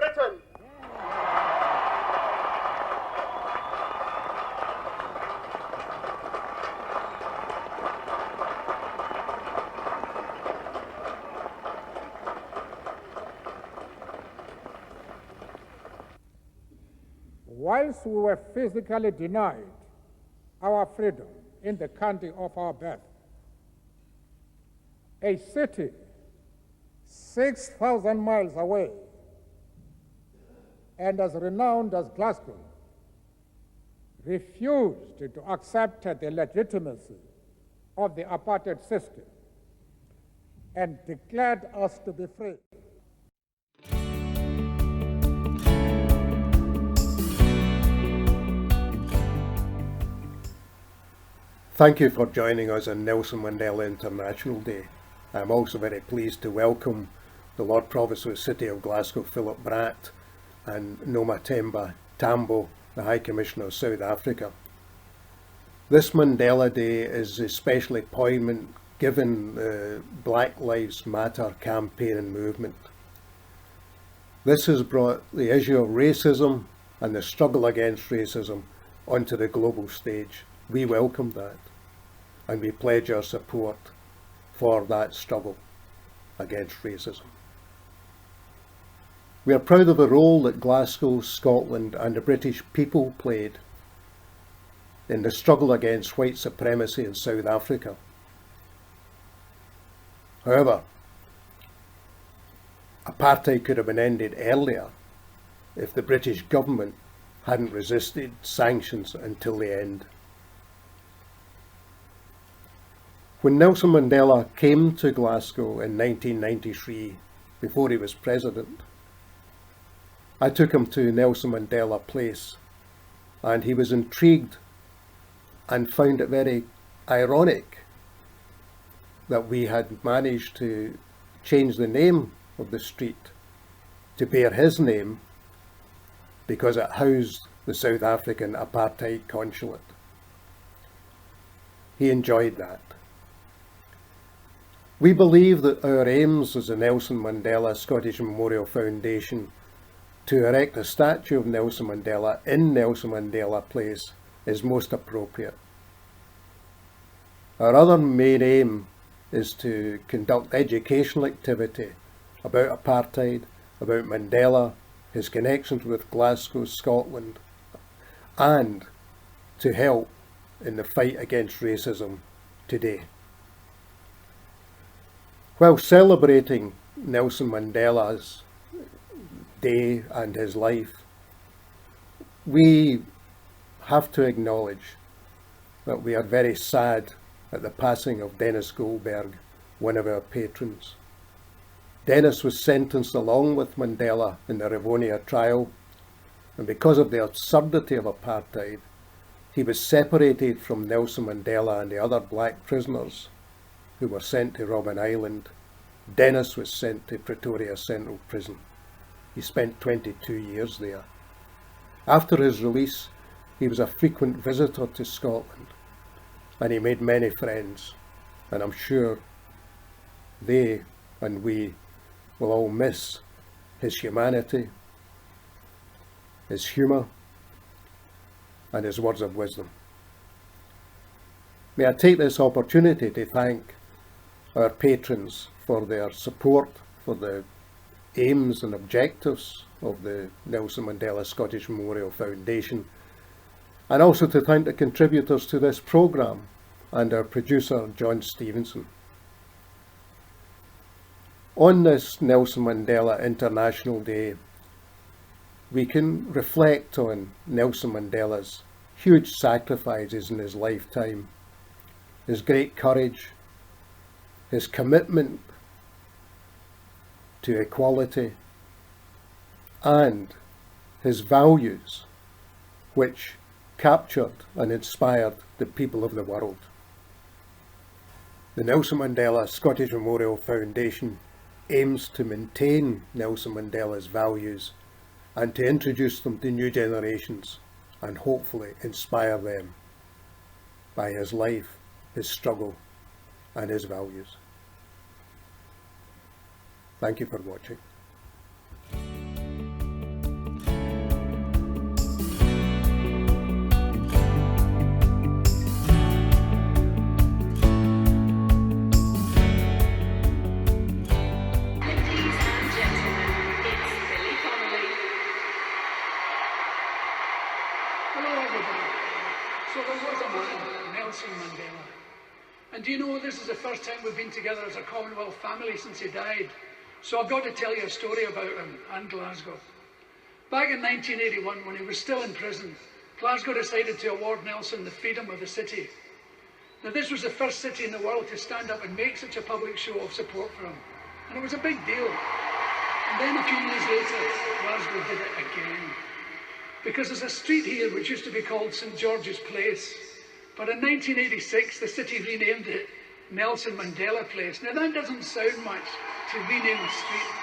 Britain! Whilst we were physically denied our freedom in the country of our birth, a city 6,000 miles away and as renowned as Glasgow refused to accept the legitimacy of the apartheid system and declared us to be free. Thank you for joining us on Nelson Mandela International Day. I am also very pleased to welcome the Lord Provost of the City of Glasgow, David Pratt, and Nomathemba Tambo, the High Commissioner of South Africa. This Mandela Day is especially poignant given the Black Lives Matter campaign and movement. This has brought the issue of racism and the struggle against racism onto the global stage. We welcome that, and we pledge our support for that struggle against racism. We are proud of the role that Glasgow, Scotland and the British people played in the struggle against white supremacy in South Africa. However, apartheid could have been ended earlier if the British government hadn't resisted sanctions until the end. When Nelson Mandela came to Glasgow in 1993, before he was president, I took him to Nelson Mandela Place, and he was intrigued and found it very ironic that we had managed to change the name of the street to bear his name because it housed the South African apartheid consulate. He enjoyed that. We believe that our aims as the Nelson Mandela Scottish Memorial Foundation to erect a statue of Nelson Mandela in Nelson Mandela Place is most appropriate. Our other main aim is to conduct educational activity about apartheid, about Mandela, his connections with Glasgow, Scotland, and to help in the fight against racism today. While celebrating Nelson Mandela's day and his life, we have to acknowledge that we are very sad at the passing of Dennis Goldberg, one of our patrons. Dennis was sentenced along with Mandela in the Rivonia trial, and because of the absurdity of apartheid, he was separated from Nelson Mandela and the other black prisoners who were sent to Robben Island. Dennis was sent to Pretoria Central Prison. He spent 22 years there. After his release, he was a frequent visitor to Scotland, and he made many friends, and I'm sure they and we will all miss his humanity, his humour, and his words of wisdom. May I take this opportunity to thank our patrons for their support for the aims and objectives of the Nelson Mandela Scottish Memorial Foundation, and also to thank the contributors to this programme and our producer John Stevenson. On this Nelson Mandela International Day, we can reflect on Nelson Mandela's huge sacrifices in his lifetime, his great courage, his commitment to equality, and his values, which captured and inspired the people of the world. The Nelson Mandela Scottish Memorial Foundation aims to maintain Nelson Mandela's values and to introduce them to new generations and hopefully inspire them by his life, his struggle, and his values. Thank you for watching. So there was a man, Nelson Mandela. And do you know, this is the first time we've been together as a Commonwealth family since he died. So I've got to tell you a story about him and Glasgow. Back in 1981, when he was still in prison, Glasgow decided to award Nelson the freedom of the city. Now, this was the first city in the world to stand up and make such a public show of support for him. And it was a big deal. And then a few years later, Glasgow did it again. Because there's a street here which used to be called St George's Place. But in 1986, the city renamed it Nelson Mandela Place. Now, that doesn't sound much to rename a street,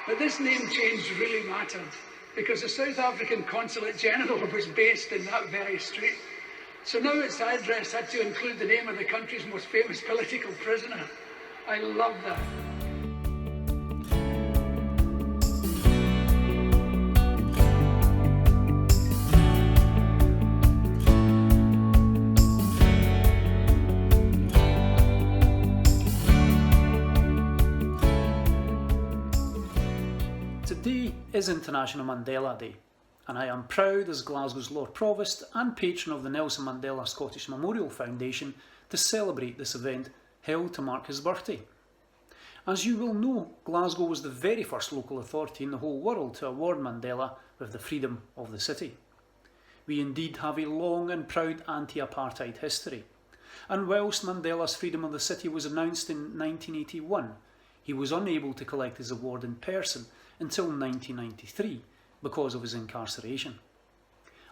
but this name change really mattered because the South African Consulate General was based in that very street. So now its address had to include the name of the country's most famous political prisoner. I love that. Today is International Mandela Day, and I am proud as Glasgow's Lord Provost and patron of the Nelson Mandela Scottish Memorial Foundation to celebrate this event held to mark his birthday. As you will know, Glasgow was the very first local authority in the whole world to award Mandela with the freedom of the city. We indeed have a long and proud anti-apartheid history, and whilst Mandela's freedom of the city was announced in 1981, he was unable to collect his award in person until 1993 because of his incarceration.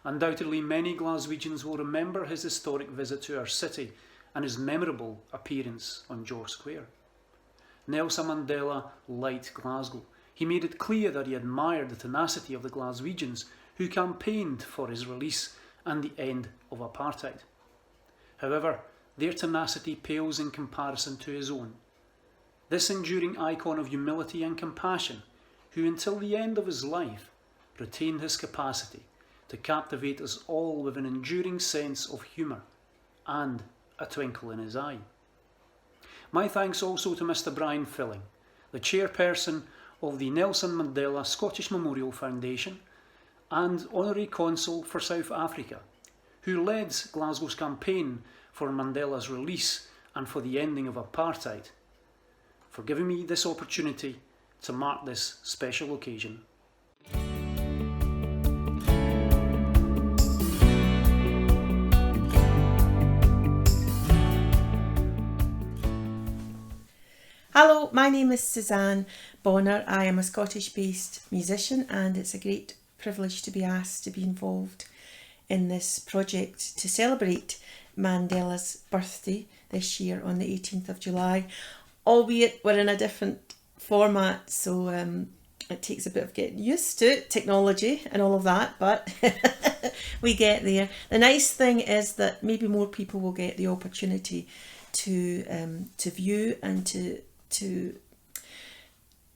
Undoubtedly, many Glaswegians will remember his historic visit to our city and his memorable appearance on George Square. Nelson Mandela liked Glasgow. He made it clear that he admired the tenacity of the Glaswegians who campaigned for his release and the end of apartheid. However, their tenacity pales in comparison to his own. This enduring icon of humility and compassion, who until the end of his life retained his capacity to captivate us all with an enduring sense of humour and a twinkle in his eye. My thanks also to Mr Brian Filling, the chairperson of the Nelson Mandela Scottish Memorial Foundation and Honorary Consul for South Africa, who led Glasgow's campaign for Mandela's release and for the ending of apartheid, for giving me this opportunity to mark this special occasion. Hello, my name is Suzanne Bona. I am a Scottish-based musician and it's a great privilege to be asked to be involved in this project to celebrate Mandela's birthday this year on the 18th of July, albeit we're in a different format, so it takes a bit of getting used to technology and all of that, but we get there. The nice thing is that maybe more people will get the opportunity to view and to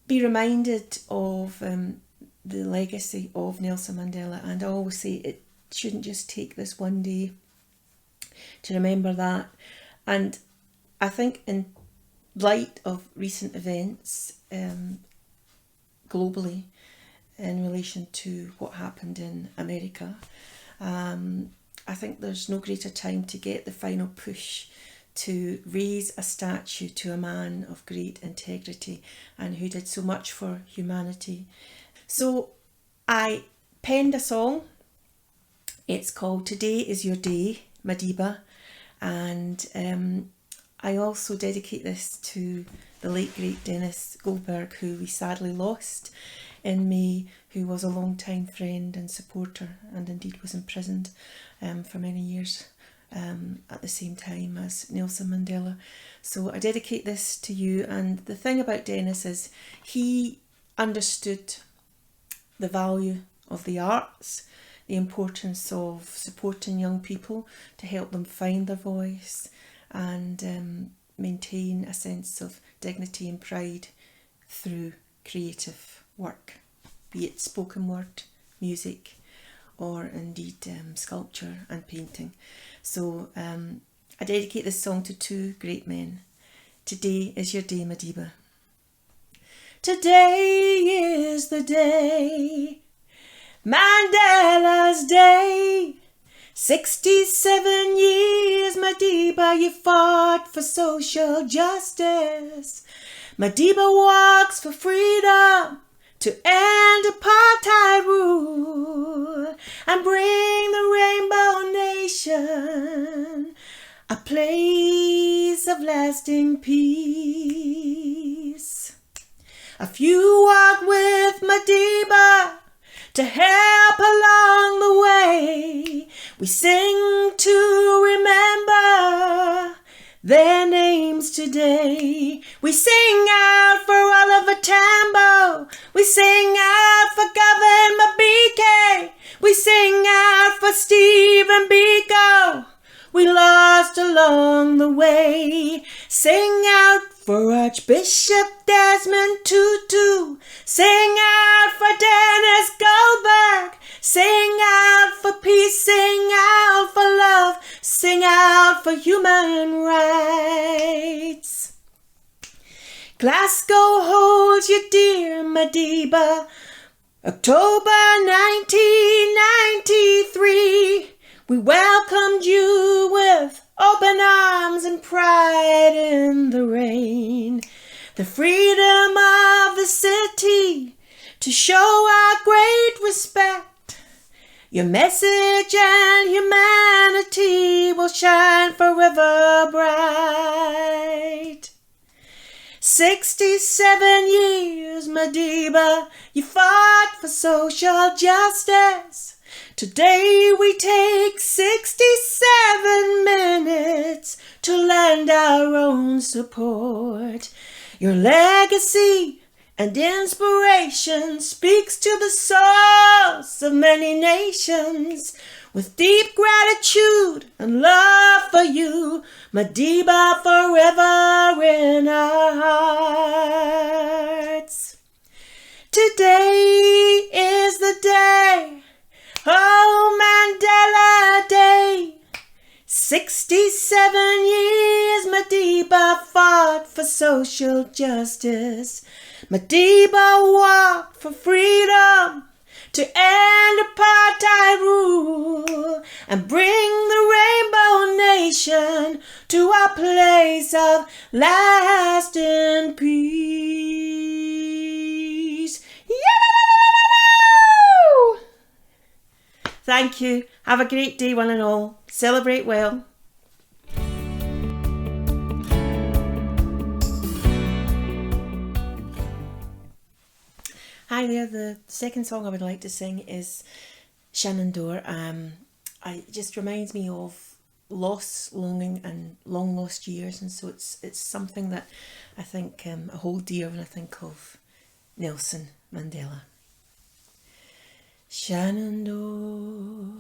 be reminded of the legacy of Nelson Mandela. And I always say it shouldn't just take this one day to remember that. And I think in light of recent events globally in relation to what happened in America, I think there's no greater time to get the final push to raise a statue to a man of great integrity and who did so much for humanity. So I penned a song. It's called Today Is Your Day, Madiba, and I also dedicate this to the late great Dennis Goldberg, who we sadly lost in May, who was a long-time friend and supporter and indeed was imprisoned for many years at the same time as Nelson Mandela. So I dedicate this to you. And the thing about Dennis is he understood the value of the arts, the importance of supporting young people to help them find their voice and maintain a sense of dignity and pride through creative work, be it spoken word, music, or indeed sculpture and painting. So I dedicate this song to two great men. Today is your day, Madiba. Today is the day, Mandela's day. 67 years, Madiba, you fought for social justice. Madiba walks for freedom to end apartheid rule and bring the Rainbow Nation a place of lasting peace. A few walked with Madiba to help along the way. We sing to remember their names today. We sing out for Oliver Tambo. We sing out for Gavin Mabike. We sing out for Stephen Biko. We lost along the way. Sing out for Archbishop Desmond Tutu. Sing out for Dennis Goldberg. Sing out for peace. Sing out for love. Sing out for human rights. Glasgow holds you dear, Madiba. October 1993. We welcomed you with open arms and pride in the rain. The freedom of the city to show our great respect. Your message and humanity will shine forever bright. 67 years, Madiba, you fought for social justice. Today we take 67 minutes to lend our own support. Your legacy and inspiration speaks to the souls of many nations. With deep gratitude and love for you, Madiba, forever in our hearts. Today is the day, oh, Mandela Day. 67 years Madiba fought for social justice. Madiba walked for freedom to end apartheid rule and bring the Rainbow Nation to a place of lasting peace. Yeah! Thank you. Have a great day, one and all. Celebrate well. Hi there. The second song I would like to sing is Shannon Door. It just reminds me of loss, longing, and long lost years, and so it's something that I think I hold dear when I think of Nelson Mandela. Shannon Door,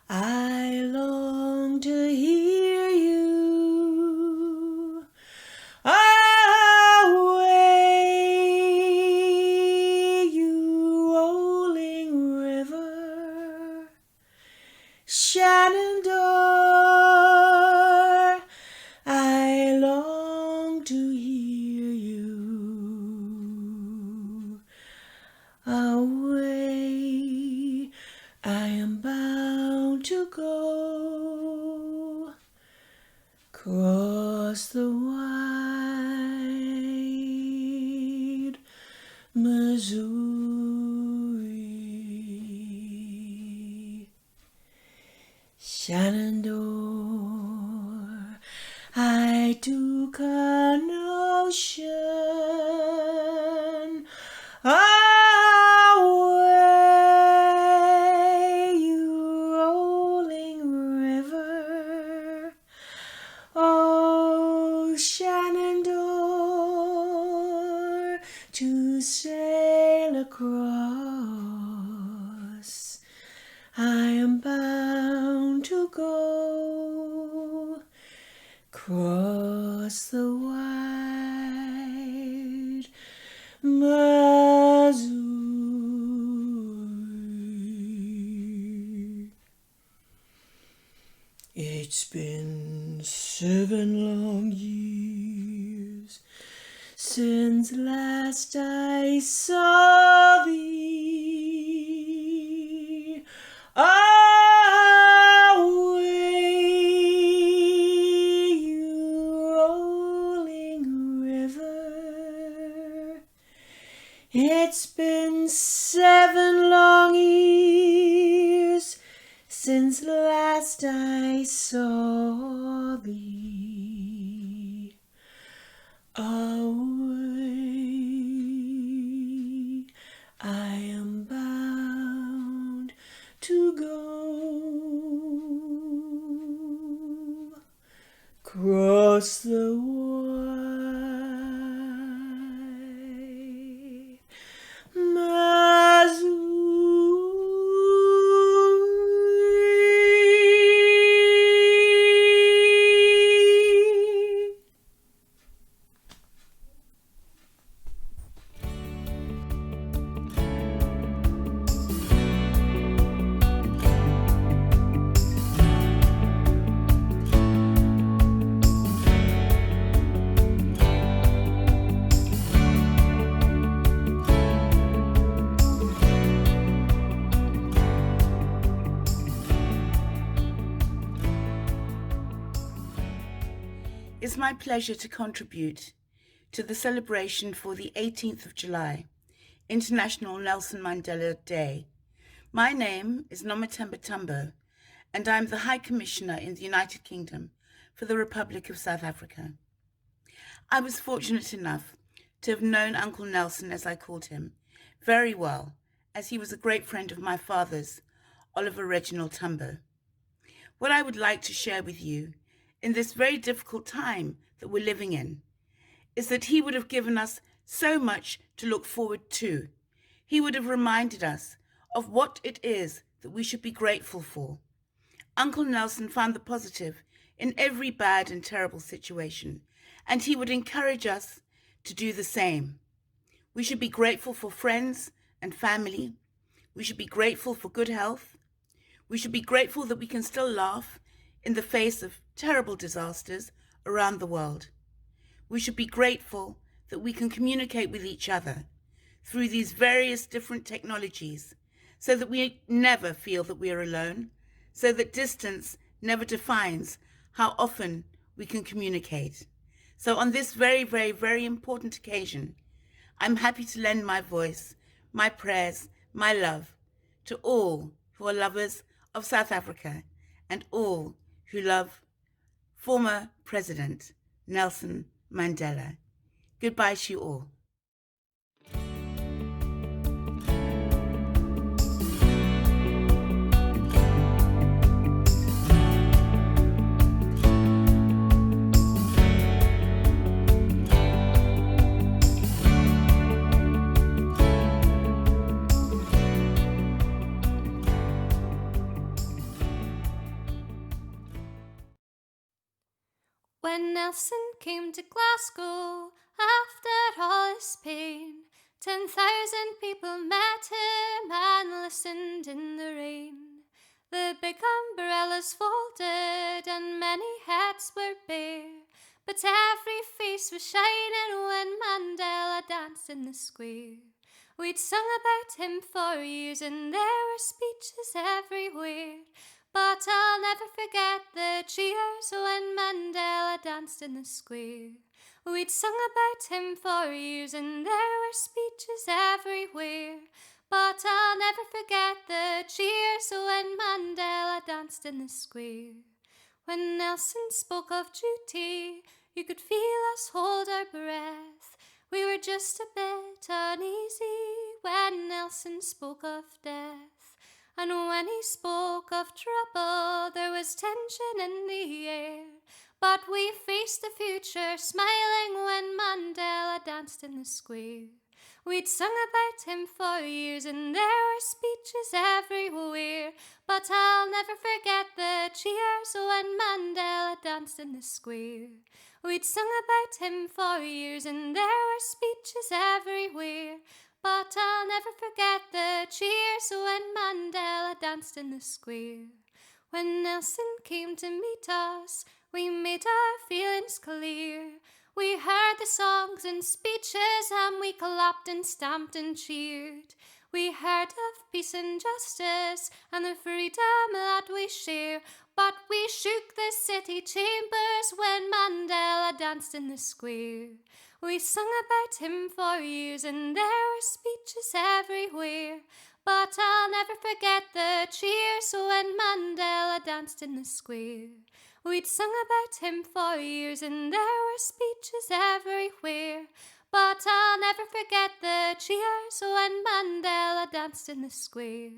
I long to hear you away, you rolling river. Shannon Door, I long to hear you away. I am bound to go across the wide Missouri. Shenandoah, I took an ocean away, you rolling river. Oh, Shenandoah, to sail across, I am bound to go across the wide Missouri. It's been 7 long years since last I saw thee. Oh, since last I saw thee. Away I am bound to go, cross the wide Missouri. It's my pleasure to contribute to the celebration for the 18th of July, International Nelson Mandela Day. My name is Nomatemba Tambo, and I'm the High Commissioner in the United Kingdom for the Republic of South Africa. I was fortunate enough to have known Uncle Nelson, as I called him, very well, as he was a great friend of my father's, Oliver Reginald Tambo. What I would like to share with you in this very difficult time that we're living in is that he would have given us so much to look forward to. He would have reminded us of what it is that we should be grateful for. Uncle Nelson found the positive in every bad and terrible situation, and he would encourage us to do the same. We should be grateful for friends and family. We should be grateful for good health. We should be grateful that we can still laugh in the face of terrible disasters around the world. We should be grateful that we can communicate with each other through these various different technologies so that we never feel that we are alone, so that distance never defines how often we can communicate. So on this very, very, very important occasion, I'm happy to lend my voice, my prayers, my love to all who are lovers of South Africa and all who love former President Nelson Mandela. Goodbye to you all. When Nelson came to Glasgow, after all his pain, 10,000 people met him and listened in the rain. The big umbrellas folded and many heads were bare, but every face was shining when Mandela danced in the square. We'd sung about him for years and there were speeches everywhere, but I'll never forget the cheers when Mandela danced in the square. We'd sung about him for years and there were speeches everywhere, but I'll never forget the cheers when Mandela danced in the square. When Nelson spoke of duty, you could feel us hold our breath. We were just a bit uneasy when Nelson spoke of death. And when he spoke of trouble, there was tension in the air. But we faced the future, smiling when Mandela danced in the square. We'd sung about him for years and there were speeches everywhere, but I'll never forget the cheers when Mandela danced in the square. We'd sung about him for years and there were speeches everywhere, but I'll never forget the cheers when Mandela danced in the square. When Nelson came to meet us, we made our feelings clear. We heard the songs and speeches and we clapped and stamped and cheered. We heard of peace and justice and the freedom that we share, but we shook the city chambers when Mandela danced in the square. We sung about him for years and there were speeches everywhere, but I'll never forget the cheers when Mandela danced in the square. We'd sung about him for years and there were speeches everywhere. But I'll never forget the cheers when Mandela danced in the square.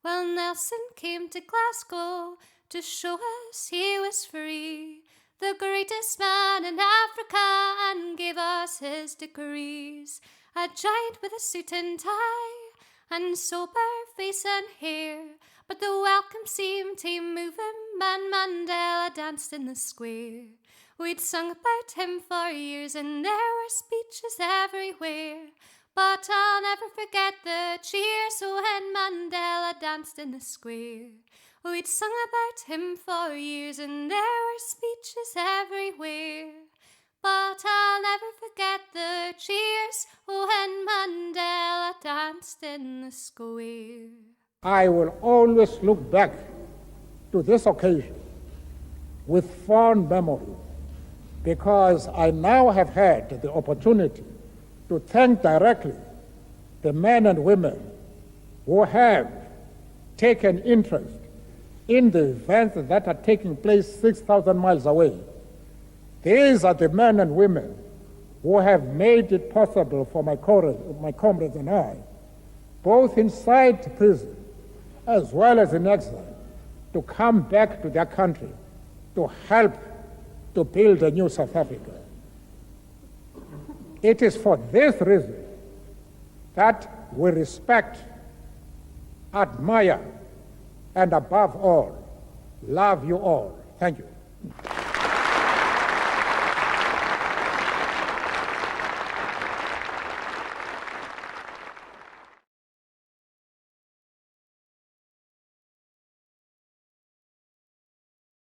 Well, Nelson came to Glasgow to show us he was free, the greatest man in Africa, and gave us his degrees. A giant with a suit and tie and sober face and hair, but the welcome seemed to move him, and Mandela danced in the square. We'd sung about him for years and there were speeches everywhere. But I'll never forget the cheers when Mandela danced in the square. We'd sung about him for years and there were speeches everywhere. But I'll never forget the cheers when Mandela danced in the square. I will always look back to this occasion with fond memories, because I now have had the opportunity to thank directly the men and women who have taken interest in the events that are taking place 6,000 miles away. These are the men and women who have made it possible for my comrades and I, both inside prison as well as in exile, to come back to their country to help to build a new South Africa. It is for this reason that we respect, admire, and above all, love you all. Thank you.